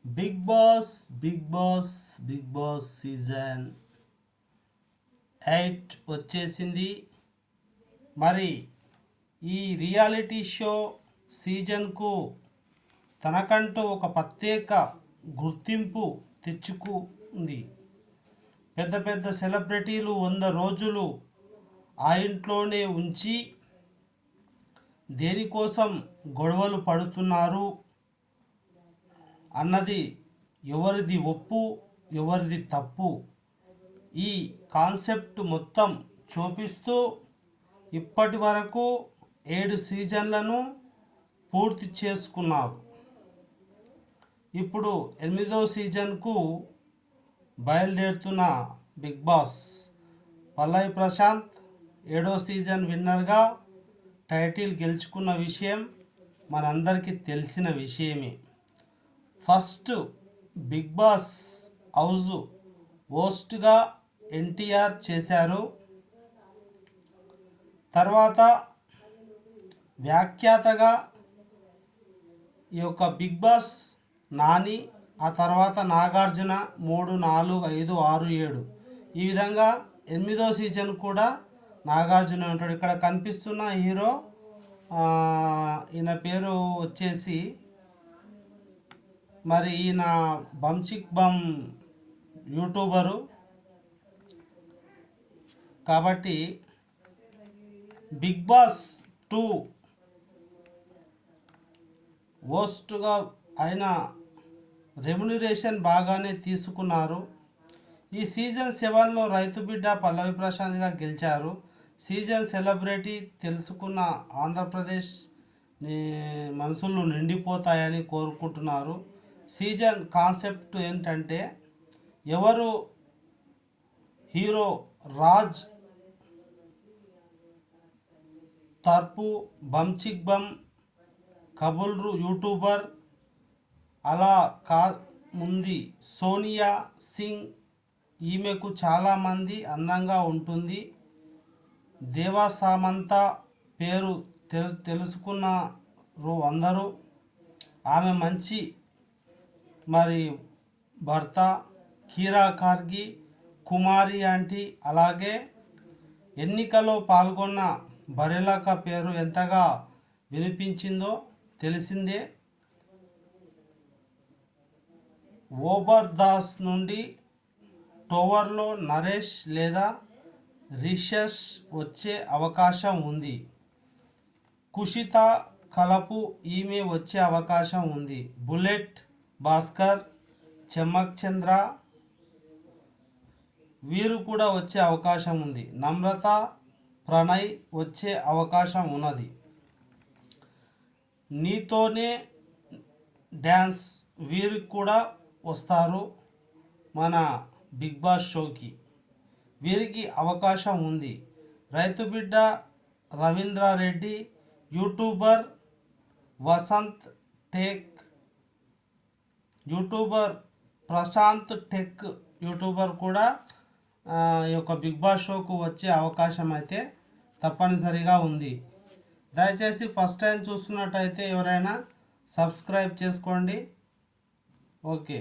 Big boss season 8 వచ్చేసింది. మరి ఈ రియాలిటీ షో సీజన్కు తనకంటూ ఒక ప్రత్యేక గుర్తింపు తెచ్చుకుంది. పెద్ద పెద్ద సెలబ్రిటీలు 100 రోజులు ఆ ఇంట్లోనే ఉంచి దేనికోసం గొడవలు పడుతున్నారు అన్నది ఎవరిది ఒప్పు ఎవరిది తప్పు ఈ కాన్సెప్ట్ మొత్తం చూపిస్తూ ఇప్పటి వరకు 7 సీజన్లను పూర్తి చేసుకున్నారు. ఇప్పుడు 8వ సీజన్కు బయలుదేరుతున్న బిగ్ బాస్ పల్లవి ప్రశాంత్ 7వ సీజన్ విన్నర్గా టైటిల్ గెలుచుకున్న విషయం మనందరికీ తెలిసిన విషయమే. ఫస్ట్ బిగ్ బాస్ హౌస్ హోస్ట్గా ఎన్టీఆర్ చేశారు. తర్వాత వ్యాఖ్యాతగా ఈ యొక్క బిగ్ బాస్ నాని, ఆ తర్వాత నాగార్జున 3, 4, 5, 6, 7 ఈ విధంగా 8వ సీజన్ కూడా నాగార్జున ఉంటాడు. ఇక్కడ కనిపిస్తున్న హీరో ఈయన పేరు వచ్చేసి మరి ఈయన బంచిక్ బమ్ యూట్యూబరు కాబట్టి బిగ్ బాస్ 2 హోస్ట్గా ఆయన రెమ్యునరేషన్ బాగానే తీసుకున్నారు. ఈ సీజన్ 7లో రైతు బిడ్డ పల్లవి ప్రశాంత్గా గెలిచారు. సీజన్ సెలబ్రిటీ తెలుసుకున్న ఆంధ్రప్రదేశ్ మనసులు నిండిపోతాయని కోరుకుంటున్నారు. సీజన్ కాన్సెప్ట్ ఏంటంటే ఎవరు హీరో రాజ్ తర్పు బంచిక్ బమ్ కబుల్రు యూట్యూబర్ అలా ముందు సోనియా సింగ్ ఈమెకు చాలామంది అందంగా ఉంటుంది. దేవా సామంత పేరు తెలుసుకున్నారు అందరూ. ఆమె మంచి మరి భర్త కీరా కార్గి కుమారి ఆంటీ అలాగే ఎన్నికలో పాల్గొన్న బరెలక పేరు ఎంతగా వినిపించిందో తెలిసిందే. ఓబర్ దాస్ నుండి టోవర్లో నరేష్ లేదా రిషస్ వచ్చే అవకాశం ఉంది. కుషిత కలపు ఈమె వచ్చే అవకాశం ఉంది. బుల్లెట్ భాస్కర్ చెమ్మక్ చంద్ర వీరు కూడా వచ్చే అవకాశం ఉంది. నమ్రత ప్రణయ్ వచ్చే అవకాశం ఉన్నది. నీతోనే డ్యాన్స్ వీరికి కూడా వస్తారు మన బిగ్ బాస్ షోకి, వీరికి అవకాశం ఉంది. రైతు బిడ్డ Ravindra Reddy YouTuber Vasanth tech YouTuber Prashanth tech YouTuber కూడా ఈ యొక్క బిగ్ బాస్ షోకు వచ్చే అవకాశం అయితే తప్పనిసరిగా ఉంది. దయచేసి ఫస్ట్ టైం చూస్తున్నట్టయితే ఎవరైనా సబ్స్క్రైబ్ చేసుకోండి. ఓకే.